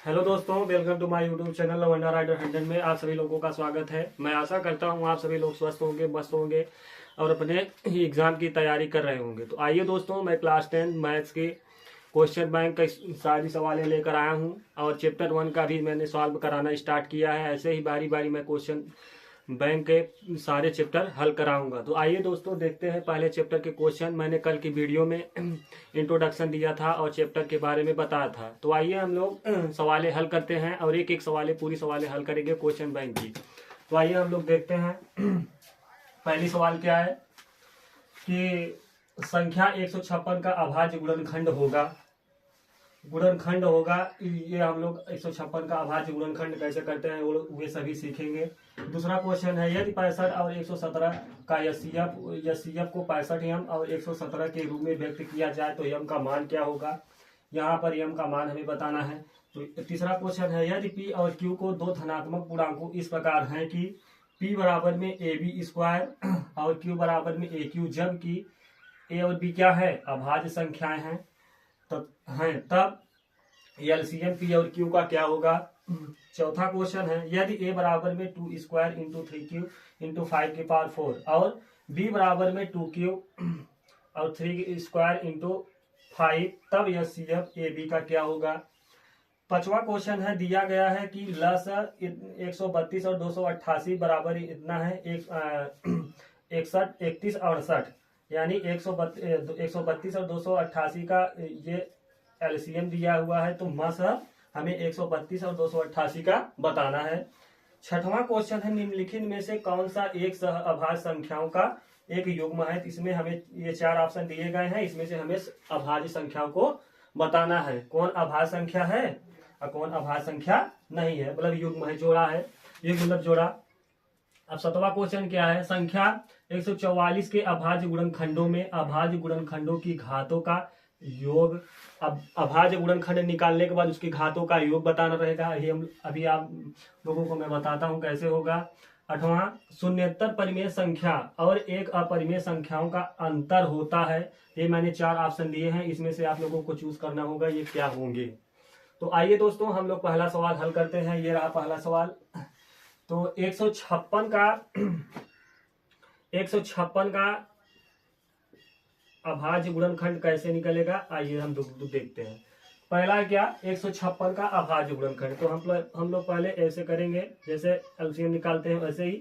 Hello दोस्तों, welcome to my YouTube channel लवंडा rider 100 में आप सभी लोगों का स्वागत है। मैं आशा करता हूं आप सभी लोग स्वस्थ होंगे, मस्त होंगे और अपने एग्जाम की तैयारी कर रहे होंगे। तो आइए दोस्तों, मैं क्लास 10 मैथ्स के क्वेश्चन बैंक का सारी सवालें लेकर आया हूं और चैप्टर 1 का भी मैंने सॉल्व कराना स्टार्ट किया है। ऐसे ही बारी बारी मैं क्वेश्चन बैंक के सारे चैप्टर हल कराऊंगा। तो आइए दोस्तों, देखते हैं पहले चैप्टर के क्वेश्चन। मैंने कल की वीडियो में इंट्रोडक्शन दिया था और चैप्टर के बारे में बताया था। तो आइए हम लोग सवालें हल करते हैं और एक एक सवालें पूरी सवालें हल करेंगे क्वेश्चन बैंक की। तो आइए हम लोग देखते हैं। पहली सवाल क्या है कि संख्या 156 का अभाज्य गुणनखंड होगा। ये हम लोग 156 का अभाज्य गुणनखंड कैसे करते हैं वे सभी सीखेंगे। दूसरा क्वेश्चन है, यदि 65 और 117 का यसीएफ को 65 यम और 117 के रूप में व्यक्त किया जाए तो यम का मान क्या होगा। यहाँ पर यम का मान हमें बताना है। तो तीसरा क्वेश्चन है, यदि पी और क्यू को दो धनात्मक पूर्णांकों इस प्रकार हैं कि पी बराबर में ए बी स्क्वायर और क्यू बराबर में ए क्यू, जबकि ए और बी क्या है, अभाज्य संख्याएं हैं, तब एलसीएम पी और क्यू का क्या होगा। चौथा क्वेश्चन है, यदि ए बराबर में 2 स्क्वायर इंटू 3 क्यू इंटू 5 की पावर 4 और बी बराबर में 2 क्यू और 3 स्क्वायर इंटू 5, तब एलसीएम ए बी का क्या होगा। पांचवा क्वेश्चन है, दिया गया है कि लस 132 और 288 बराबर इतना है 61 31 और 68, यानी 132 और 288 का ये एलसीएम दिया हुआ है। तो मसह हमें 132 और 288 का बताना है। छठवां क्वेश्चन है, निम्नलिखित में से कौन सा एक सह अभाज्य संख्याओं का एक युग्म है। इसमें हमें ये 4 ऑप्शन दिए गए हैं, इसमें से हमें अभाज्य संख्याओं को बताना है, कौन अभाज्य संख्या है और कौन अभाज्य संख्या नहीं है, मतलब युग्म है, जोड़ा है, युग्म मतलब जोड़ा। अब 7वां क्वेश्चन क्या है, संख्या 144 के अभाज्य गुणनखंडों की घातों का योग। अब अभाज्य गुणनखंड निकालने के बाद उसकी घातों का योग बताना रहेगा। ये हम अभी आप लोगों को मैं बताता हूं कैसे होगा। 8वां, शून्येतर परिमेय संख्या और एक अपरिमेय संख्याओं का अंतर होता है। ये मैंने 4 ऑप्शन दिए हैं, इसमें से आप लोगों को चूज करना होगा ये क्या होंगे। तो आइए दोस्तों, हम लोग पहला सवाल हल करते हैं। ये रहा पहला सवाल। तो 156 का अभाज्य गुणनखंड कैसे निकलेगा, आइए हम देखते हैं। पहला क्या, 156 का अभाज्य गुणनखंड। तो हम लोग पहले ऐसे करेंगे जैसे एलसीएम निकालते हैं वैसे ही।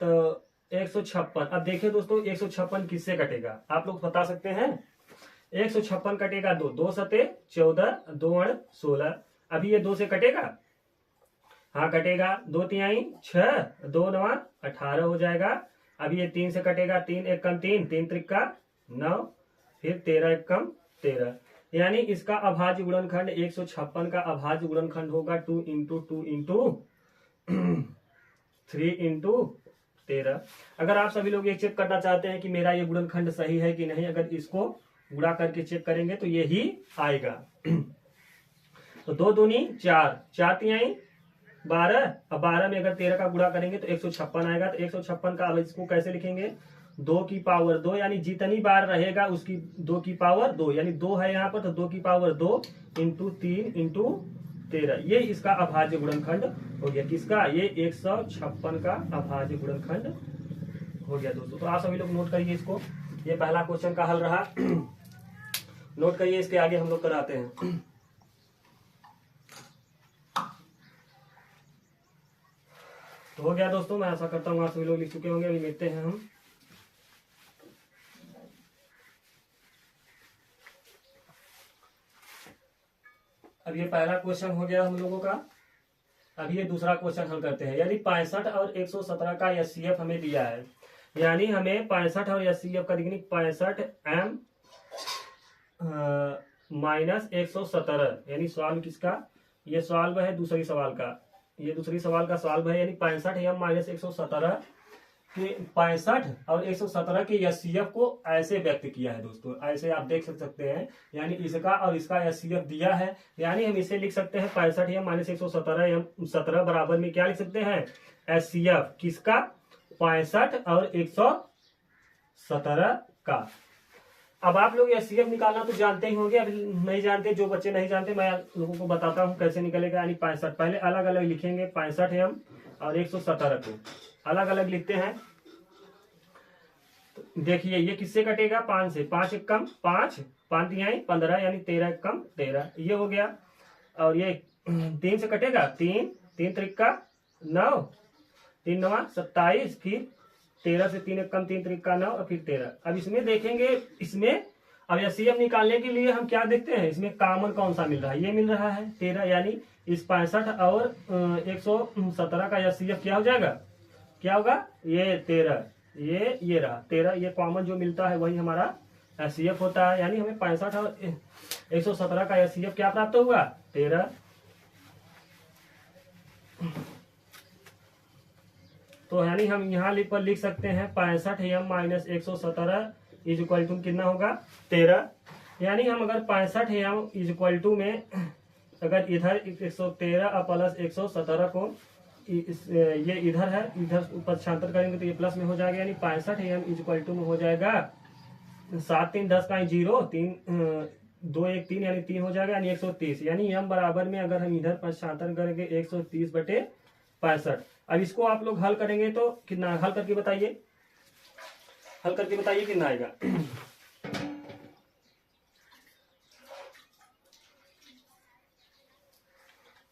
तो 156, अब देखिए दोस्तों 156 किससे कटेगा, आप लोग बता सकते हैं। 156 कटेगा 2 सते 14 2 अण 16। अभी ये 2 से कटेगा, हाँ कटेगा। 2 तिहाई 6 2 9 18 हो जाएगा। अभी ये 3 से कटेगा, 3 1 कम 3 3 त्रिका 9, फिर 13 1 कम 13, यानी इसका अभाज्य गुणनखंड 156 का अभाज्य गुणनखंड होगा 2 इंटू 2 इंटू 3 इंटू 13। अगर आप सभी लोग ये चेक करना चाहते हैं कि मेरा ये गुणनखंड सही है कि नहीं, अगर इसको गुणा करके चेक करेंगे तो ये ही आएगा। तो 2 दूनी 4 4 तिहाई 12, अब 12 में अगर 13 का गुणा करेंगे तो 156 आएगा। तो 156 का अब इसको कैसे लिखेंगे, 2 की पावर 2, यानी जितनी बार रहेगा उसकी 2 की पावर 2, यानी 2 है यहाँ पर तो 2 की पावर 2 इंटू 3 इंटू 13, ये इसका अभाज्य गुणनखंड हो गया। किसका, ये 156 का अभाज्य गुणनखंड हो गया दोस्तों। तो आप सभी लोग नोट करिए इसको, ये पहला क्वेश्चन का हल रहा। नोट करिए, इसके आगे हम लोग कराते हैं। तो हो गया दोस्तों, मैं आशा करता हूँ आप सभी लोग लिख चुके होंगे। अभी देखते हैं हम। अब ये पहला क्वेश्चन हो गया हम लोगों का। अभी ये दूसरा क्वेश्चन हल करते हैं। यदि 65 और 117 का एचसीएफ हमें दिया है, यानी हमें 65 और एचसीएफ का दिखनी 65 m माइनस 117, यानी सवाल किसका, ये सवाल है दूसरी सवाल का, ये दूसरी सवाल का सवाल है, यानी 65 m माइनस 117 कि 65 और 117 के एचसीएफ को ऐसे व्यक्त किया है दोस्तों, ऐसे आप देख सकते हैं, यानी इसका और इसका एचसीएफ दिया है, यानी हम इसे लिख सकते हैं 65 m माइनस 117 17 बराबर में क्या लिख सकते हैं, एचसीएफ किसका, 65 और 117 का। अब आप लोग एचसीएफ निकालना तो जानते ही होंगे, अब नहीं जानते, जो बच्चे नहीं जानते मैं आप लोगों को बताता हूँ कैसे निकलेगा। यानी 65 पहले अलग अलग लिखेंगे, 65M और 117 को अलग अलग लिखते हैं। तो देखिए ये किससे कटेगा, 5 से, 5 एक कम 5, 5 तिहाई 15 यानी 13 एक कम 13, ये हो गया। और ये 3 से कटेगा, 3 3 त्रिका 9, 3 9 27, फिर 13 से 3 एक कम 3 त्रिका 9 और फिर 13। अब इसमें देखेंगे, इसमें अब एचसीएफ निकालने के लिए हम क्या देखते हैं, इसमें कॉमन कौन सा मिल रहा है, ये मिल रहा है 13, यानी इस 65 और 117 का एचसीएफ क्या हो जाएगा, क्या होगा, ये 13, ये रहा 13, ये कॉमन जो मिलता है वही हमारा एचसीएफ होता है। यानी हमें 65 और 117 का एचसीएफ क्या प्राप्त होगा, 13। तो यानी हम यहाँ पर लिख सकते हैं 65M minus 117 is equal to कितना होगा, 13। यानी हम अगर 65M इज इक्वल टू में अगर इधर 113 और प्लस 117 को ये इधर है, इधर पक्षांतर करेंगे तो ये प्लस में हो जाएगा। यानी 65M इज इक्वल टू में हो जाएगा 7 3 10 का 0, 3 2 1 3 यानी 3 हो जाएगा, यानी 130। यानी m बराबर में अगर हम इधर पक्षांतर करेंगे 130/65। अब इसको आप लोग हल करेंगे तो कितना, हल करके बताइए, हल करके बताइए कितना आएगा।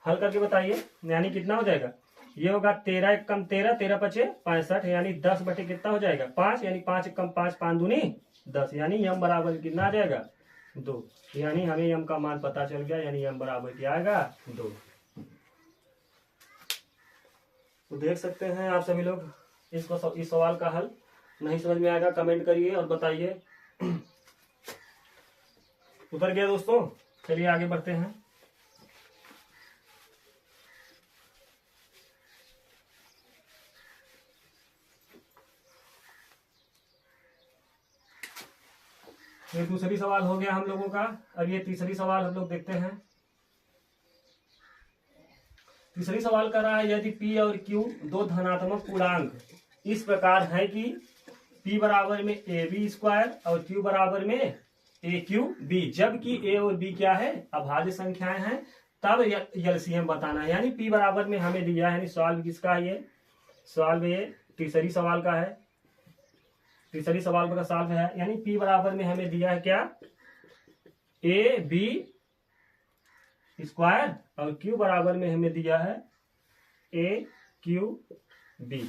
हल करके बताइए, यानी कितना हो जाएगा, ये होगा 13 एक कम 13, 13 पचे 65, यानी 10 बटे कितना हो जाएगा 5, यानी 5 एक कम 5, 5 दूनी 10, यानी m बराबर कितना आ जाएगा 2। यानी हमें m का मान पता चल गया, यानी m बराबर क्या आएगा 2। तो देख सकते हैं आप सभी लोग, इसको इस सवाल का हल नहीं समझ में आएगा कमेंट करिए और बताइए। उतर गया दोस्तों, चलिए आगे बढ़ते हैं। ये दूसरी सवाल हो गया हम लोगों का। अब ये तीसरी सवाल हम लोग देखते हैं। तीसरी सवाल कर रहा है, यदि P और Q दो धनात्मक पूर्णांक इस प्रकार है कि P बराबर में AB स्क्वायर और Q बराबर में AQB, जबकि A और B क्या है, अभाज्य संख्याएं हैं, तब एलसीएम बताना है। यानी P बराबर में हमें दिया है, यानी सवाल किसका है, ये सवाल ये तीसरी सवाल का है, तीसरी सवाल का सवाल है। यानी P बराबर में हमें दिया है क्या, AB स्क्वायर और Q बराबर में हमें दिया है AQB।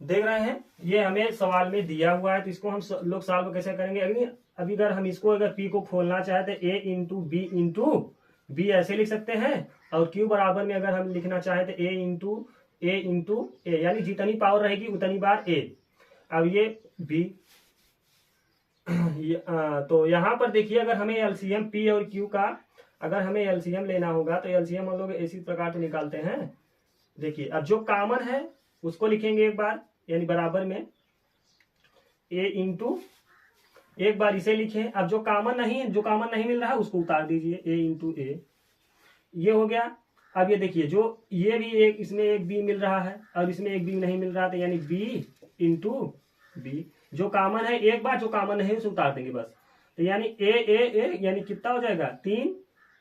देख रहे हैं, ये हमें सवाल में दिया हुआ है, तो इसको हम लोग सॉल्व कैसे करेंगे। अभी अगर हम इसको अगर P को खोलना चाहते हैं A into B into B ऐसे लिख सकते हैं, और Q बराबर में अगर हम लिखना चाहे तो A इंटू ए, यानी जितनी पावर रहेगी उतनी बार A। अब ये B तो यहाँ पर देखिए, अगर हमें एलसीएम P और Q का अगर हमें एलसीएम लेना होगा तो एलसीएम हम लोग इसी प्रकार से निकालते हैं। देखिए अब जो कॉमन है उसको लिखेंगे एक बार, यानी बराबर में A इंटू, एक बार इसे लिखें। अब जो कॉमन नहीं मिल रहा है उसको उतार दीजिए, A इंटू ए, ये हो गया। अब ये देखिए, जो ये भी एक, इसमें एक B मिल रहा है और इसमें एक B नहीं मिल रहा था, यानी B इंटू बी, जो कॉमन है एक बार, जो कॉमन नहीं है उसे उतार देंगे बस। तो यानी ए यानी कितना हो जाएगा 3,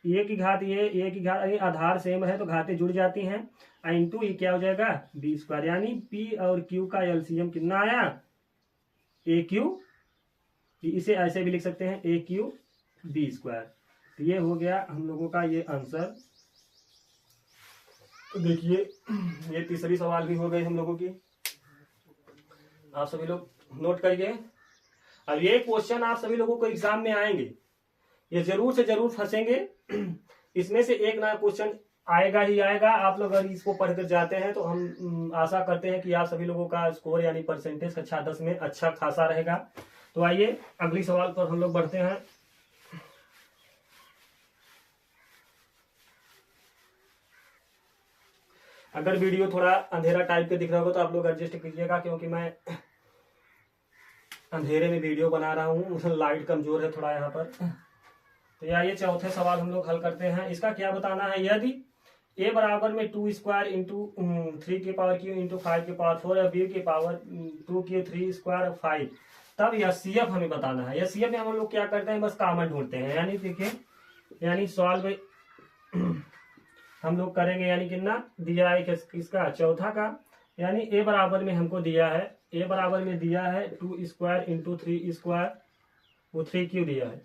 ए की घात ए की घात, आधार सेम है तो घातें जुड़ जाती हैं, इंटू ये क्या हो जाएगा बी स्क्वायर। यानी पी और क्यू का एलसीएम कितना आया, ए क्यू, इसे ऐसे भी लिख सकते हैं ए क्यू बी स्क्वायर। तो ये हो गया हम लोगों का ये आंसर। तो देखिए ये तीसरी सवाल भी हो गई हम लोगों की, आप सभी लोग नोट करिए। अब ये क्वेश्चन आप सभी लोगों को एग्जाम में आएंगे, ये जरूर से जरूर फंसेंगे, इसमें से एक नया क्वेश्चन आएगा ही आएगा। आप लोग अगर इसको पढ़कर जाते हैं तो हम आशा करते हैं कि आप सभी लोगों का स्कोर यानी परसेंटेज कक्षा 10 में अच्छा खासा रहेगा। तो आइए अगली सवाल पर हम लोग बढ़ते हैं। अगर वीडियो थोड़ा अंधेरा टाइप के दिख रहा होगा तो आप लोग एडजस्ट कीजिएगा, क्योंकि मैं अंधेरे में वीडियो बना रहा हूँ, लाइट कमजोर है थोड़ा यहाँ पर। तो ये चौथे सवाल हम लोग हल करते हैं। इसका क्या बताना है, यदि a बराबर में 2 स्क्वायर इंटू 3 की पावर q इंटू 5 की पावर 4 और b की पावर 2 की 3 स्क्वायर 5, तब एचसीएफ हमें बताना है। एचसीएफ में हम लोग क्या करते हैं, बस कॉमन ढूंढते हैं। यानी देखिए, यानी सॉल्व हम लोग करेंगे, यानी कितना दिया है किसका, चौथा का। यानी ए बराबर में हमको दिया है, ए बराबर में दिया है 2 स्क्वायर इंटू 3 स्क्वायर, वो 3 क्यू दिया है,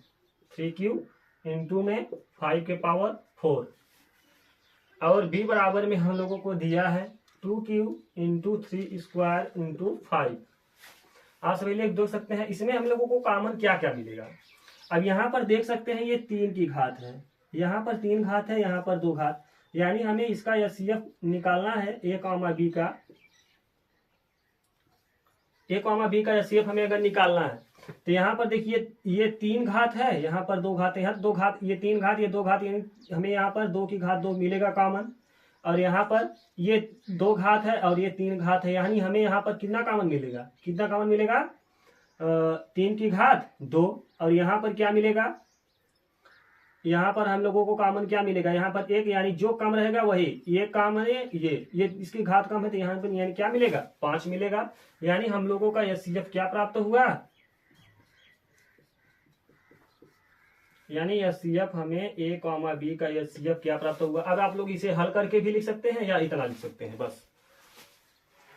3 क्यू इंटू में 5 के पावर 4। और बी बराबर में हम लोगों को दिया है 2 क्यू इंटू 3 स्क्वायर इंटू 5। आप सभी लोग देख सकते हैं इसमें हम लोगों को कॉमन क्या क्या मिलेगा। अब यहाँ पर देख सकते हैं ये 3 की घात है, यहाँ पर 3 घात है, यहाँ पर 2 घात। यानी हमें इसका एचसीएफ निकालना है ए कॉमा बी का, ए कॉमा बी का एचसीएफ हमें अगर निकालना है तो यहाँ पर देखिए ये 3 घात है, यहाँ पर 2 घात है, यहाँ 2 घात, ये 3 घात, ये 2 घात, यानी हमें यहाँ पर 2 की घात 2 मिलेगा कॉमन। और यहाँ पर ये 2 घात है और ये 3 घात है, यानी हमें यहाँ पर कितना कॉमन मिलेगा, कितना कॉमन मिलेगा, 3 की घात 2। और यहाँ पर क्या मिलेगा, यहाँ पर हम लोगों को कॉमन क्या मिलेगा, यहाँ पर 1, यानी जो कम रहेगा वही, ये कॉमन है, ये इसकी घात कम है तो यहाँ पर यानी क्या मिलेगा, 5 मिलेगा। यानी हम लोगों का एचसीएफ क्या प्राप्त हुआ, यानी एचसीएफ हमें ए कॉमा बी का एचसीएफ क्या प्राप्त हुआ। अब आप लोग इसे हल करके भी लिख सकते हैं या इतना लिख सकते हैं, बस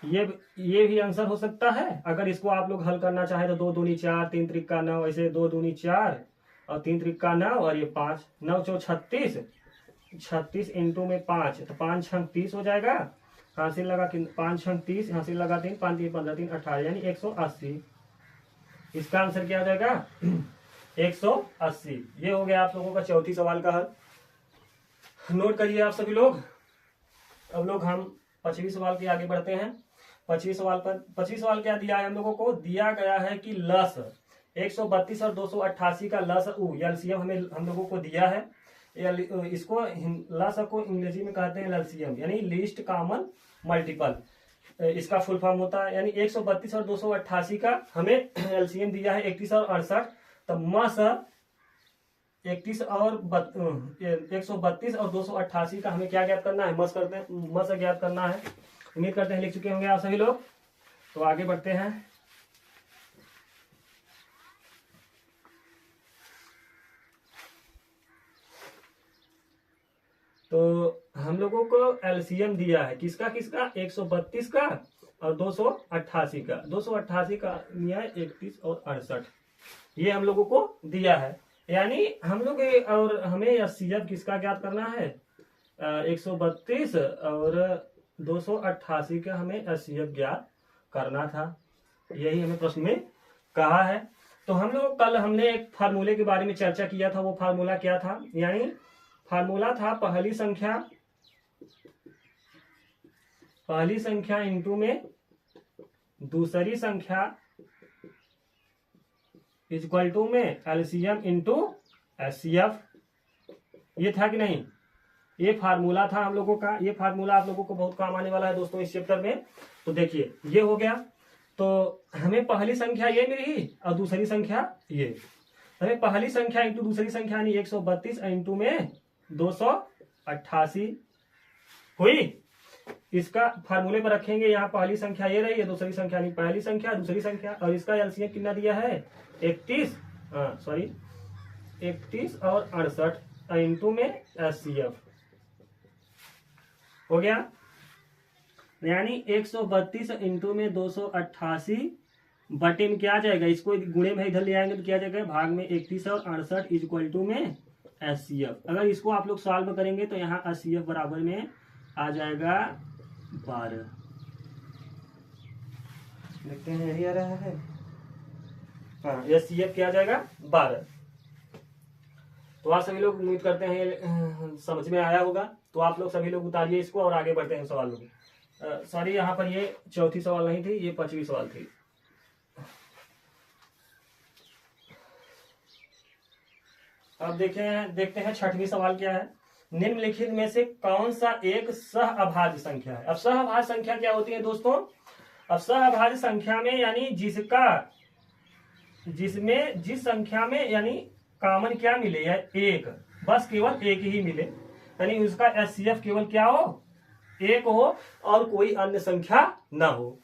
ये भी आंसर हो सकता है। अगर इसको आप लोग हल करना चाहे तो 2 दूनी 4, 3 त्रिका 9, ऐसे 2 दूनी 4 और 3 त्रिका 9 और ये 5, 9 चौ 36, 36 इंटू में 5 तो 5 छंग 30 हो जाएगा। हासिल लगा 5 छंग 30, हासिल लगा 3, 5 3 15 3 18, यानी 180। इसका आंसर क्या हो जाएगा 180। ये हो गया आप लोगों का चौथी सवाल का हल। नोट करिए आप सभी लोग। अब लोग हम 5वीं सवाल के आगे बढ़ते हैं। 5वीं सवाल क्या दिया है हम लोगों को, दिया गया है कि लस 132 और 288 का लस एलसीएम हमें हम लोगों को दिया है। इसको लस को अंग्रेजी में कहते हैं एलसीएम, यानी लीस्ट कॉमन मल्टीपल, इसका फुल फॉर्म होता है। यानी 132 और 288 का हमें एलसीएम दिया है 31 और 68, तो मस 31 और 132 और 288 का हमें क्या ज्ञात करना है, मस ज्ञात करना है। उम्मीद करते हैं लिख चुके होंगे आप सभी लोग। तो आगे बढ़ते हैं। तो हम लोगों को एलसीएम दिया है किसका 132 का और 288 का। 288 का दिया है 31 और 68, ये हम लोगों को दिया है। यानी हम लोग और हमें एचसीएफ किसका ज्ञात करना है, 132 और 288 का हमें एचसीएफ ज्ञात करना था। यही हमें प्रश्न में कहा है। तो हम लोग कल हमने एक फार्मूले के बारे में चर्चा किया था। वो फार्मूला क्या था, यानी फार्मूला था पहली संख्या इंटू में दूसरी संख्या इक्वल टू में एलसीएम इंटू एचसीएफ। ये था कि नहीं, ये फार्मूला था हम लोगों का। ये फार्मूला आप लोगों को बहुत काम आने वाला है दोस्तों इस चैप्टर में। तो देखिए ये हो गया। तो हमें पहली संख्या ये मिली और दूसरी संख्या ये, हमें पहली संख्या इंटू दूसरी संख्या यानी 132 इंटू में 288 हुई। इसका फार्मूले पर रखेंगे, यहाँ पहली संख्या ये रही है, दूसरी संख्या नहीं, पहली संख्या दूसरी संख्या, और इसका एलसीएम कितना दिया है 31 और 68 इंटू में एचसीएफ हो गया। यानी 132 इंटू में 288 बटे में क्या आ जाएगा, इसको गुणे में इधर ले आएंगे तो क्या आ जाएगा, भाग में 31 और 68 इक्वल टू में एचसीएफ। अगर इसको आप लोग सॉल्व करेंगे तो यहाँ एचसीएफ बराबर में आ जाएगा 12। देखते हैं यही आ रहा है, हाँ एचसीएफ क्या आ जाएगा 12। तो आप सभी लोग उम्मीद करते हैं समझ में आया होगा। तो आप लोग सभी लोग उतारिए इसको और आगे बढ़ते हैं सवाल में। सॉरी यहाँ पर ये चौथी सवाल नहीं थी, ये 5वीं सवाल थी। अब देखते हैं 6वीं सवाल क्या है। निम्नलिखित में से कौन सा एक सहअभाज्य संख्या है। अब सहअभाज्य संख्या क्या होती है दोस्तों, अब सहअभाज्य संख्या में यानी जिस संख्या में यानी कॉमन क्या मिले या एक, बस केवल एक ही मिले, यानी उसका एचसीएफ केवल क्या हो, एक हो और कोई अन्य संख्या ना हो।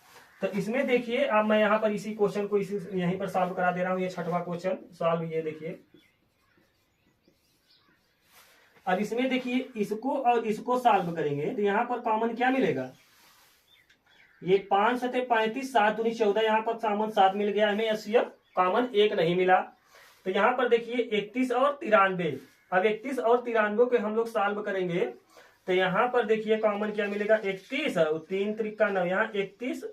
तो इसमें देखिए अब मैं यहाँ पर इसी क्वेश्चन को इसी यहीं पर सॉल्व करा दे रहा हूँ। ये छठवां क्वेश्चन सॉल्व, ये देखिए। अब इसमें देखिए इसको और इसको सॉल्व करेंगे तो यहाँ पर कॉमन क्या मिलेगा, ये 5 सते 35, 7 दूनी 14, यहाँ पर कॉमन 7 मिल गया हमें। एचसीएफ कॉमन 1 नहीं मिला। तो यहाँ पर देखिए 31 और 93, अब 31 और 93 को हम लोग सॉल्व करेंगे तो यहाँ पर देखिए कॉमन क्या मिलेगा, 31 और 3 त्रिका 9, यहाँ 31,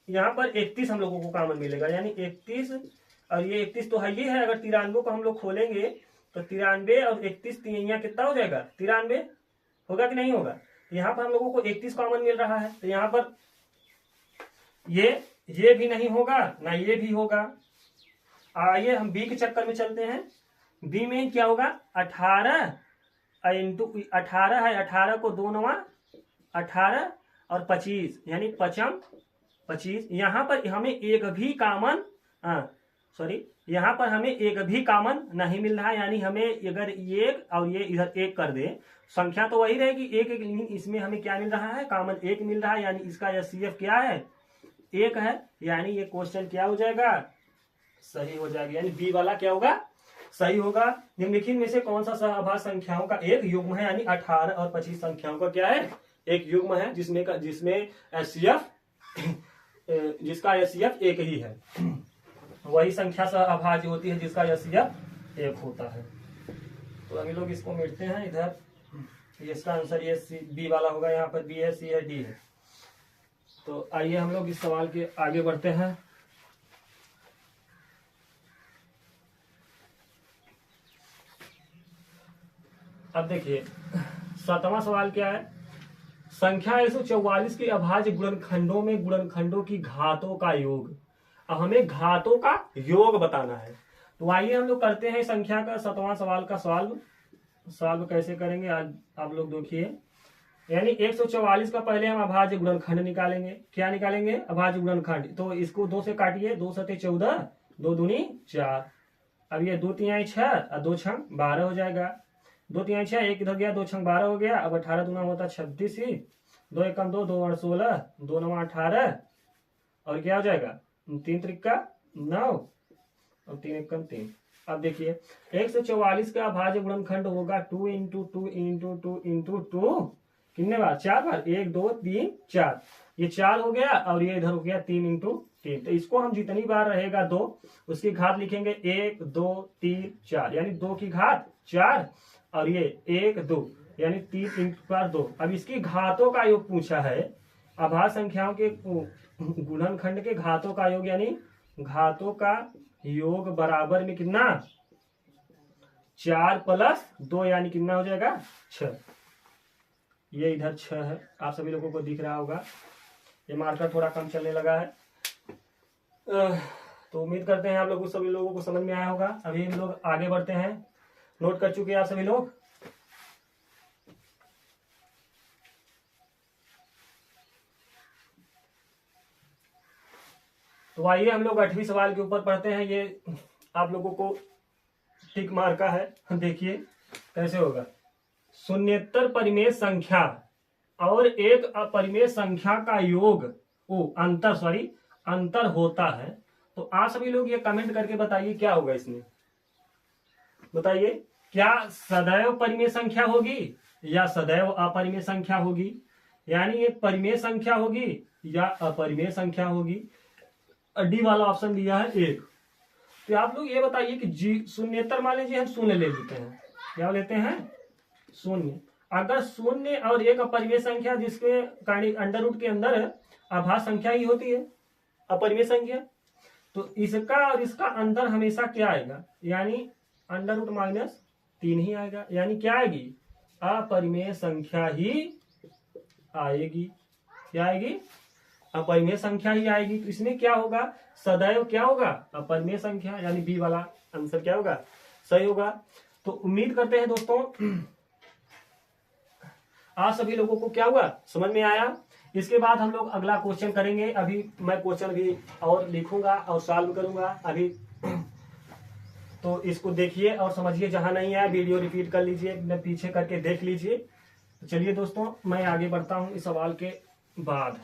यहाँ पर 31 हम लोगों को कॉमन मिलेगा, यानी 31 और ये 31 तो है ही है। अगर 93 को हम लोग खोलेंगे तो 93 और 31 यहाँ कितना हो जाएगा, 93 होगा कि नहीं होगा। यहाँ पर हम लोगों को 31 कॉमन मिल रहा है, तो यहाँ पर ये भी नहीं होगा ना ये भी होगा। आइए हम बी के चक्कर में चलते हैं। बी में क्या होगा, 18 इंटू 18 है, 18 को 2 9 18 और 25 यानी 25। यहाँ पर हमें एक भी कॉमन यहाँ पर हमें एक भी कॉमन नहीं मिल रहा है, यानी हमें अगर ये और ये इधर 1 कर दे, संख्या तो वही रहेगी 1 1, लेकिन इसमें हमें क्या मिल रहा है, कॉमन 1 मिल रहा है, यानी इसका एचसीएफ क्या है, 1 है। यानी ये क्वेश्चन क्या हो जाएगा, सही हो जाएगा, यानी बी वाला क्या होगा, सही होगा। निम्नलिखित में से कौन सा सहअभाज्य संख्याओं का एक युग्म है, यानी 18 और 25 संख्याओं का क्या है, एक युग्म है, जिसमें एचसीएफ जिसका एचसीएफ 1 ही है। वही संख्या सहअभाज्य होती है जिसका एचसीएफ 1 होता है। तो अभी लोग इसको मिटते हैं इधर। इसका आंसर ये बी वाला होगा, यहाँ पर बी है, सी है, डी है। तो आइए हम लोग इस सवाल के आगे बढ़ते हैं। अब देखिए 7वां सवाल क्या है, संख्या 144 के अभाज्य गुणनखंडों में गुणनखंडों की घातों का योग। अब हमें घातों का योग बताना है। तो आइए हम लोग करते हैं संख्या का 7वां सवाल का सॉल्व कैसे करेंगे आज आप लोग देखिए। यानी 144 का पहले हम अभाज्य गुणनखंड निकालेंगे। क्या निकालेंगे, अभाज्य गुणनखंड। तो इसको 2 से काटिए, 2 सते 14, 2 दूनी 4। अब ये 2 तिहाई 6 और 2 छंग 12 हो जाएगा। 2 तिहाई 6, 1 इधर गया, 2 छंग 12 हो गया। अब 18 दूना होता 26 ही, 2 एकम 2, 2 8 16, 2 9 18 और क्या हो जाएगा 3 त्रिका 9 और 3 एकम 3। अब देखिए 144 का अभाज्य गुणनखंड होगा 2 इंटू 2 इंटू 2 इंटू 2, कितने बार, 4 बार, 1 2 3 4, ये 4 हो गया और ये इधर हो गया 3 इंटू 3। तो इसको हम जितनी बार रहेगा 2 उसकी घात लिखेंगे 1 2 3 4, यानी 2 की घात 4 और ये 1 2 यानी 3 इंटू 2। अब इसकी घातों का योग पूछा है, अभाज्य संख्याओं के गुणनखंड के घातों का योग, यानी घातों का योग बराबर में कितना, 4 प्लस 2 यानी कितना हो जाएगा 6। ये इधर 6 है, आप सभी लोगों को दिख रहा होगा। ये मार्कर थोड़ा कम चलने लगा है। तो उम्मीद करते हैं आप लोगों सभी लोगों को समझ में आया होगा। अभी हम लोग आगे बढ़ते हैं। नोट कर चुके हैं आप सभी लोग। तो आइए हम लोग 8वें सवाल के ऊपर पढ़ते हैं। ये आप लोगों को टिक मार का है, देखिए कैसे होगा। शून्येतर परिमेय संख्या और एक अपरिमेय संख्या का योग अंतर होता है। तो आप सभी लोग ये कमेंट करके बताइए क्या होगा इसमें, बताइए क्या सदैव परिमेय संख्या होगी या सदैव अपरिमेय संख्या होगी, यानी ये परिमेय संख्या होगी या अपरिमेय संख्या होगी। डी वाला ऑप्शन दिया है 1। तो आप लोग ये बताइए कि शून्येतर मान लीजिए हम शून्य ले लेते हैं, क्या लेते हैं शून्य। अगर शून्य और एक अपरिमेय संख्या जिसके अंडर रूट के अंदर अभाज्य संख्या ही होती है अपरिमेय संख्या, तो इसका और इसका अंतर हमेशा क्या आएगा, यानी अंडर रूट -3 ही आएगा, यानी क्या आएगी अपरिमेय संख्या ही आएगी। क्या आएगी, अपरिमेय संख्या ही आएगी। तो इसमें क्या होगा, सदैव क्या होगा अपरिमेय संख्या, यानी बी वाला आंसर क्या होगा, सही होगा। तो उम्मीद करते हैं दोस्तों आप सभी लोगों को क्या हुआ, समझ में आया। इसके बाद हम लोग अगला क्वेश्चन करेंगे। अभी मैं क्वेश्चन भी और लिखूंगा और सॉल्व करूंगा अभी। तो इसको देखिए और समझिए, जहां नहीं आया वीडियो रिपीट कर लीजिए, पीछे करके देख लीजिए। तो चलिए दोस्तों मैं आगे बढ़ता हूं इस सवाल के बाद।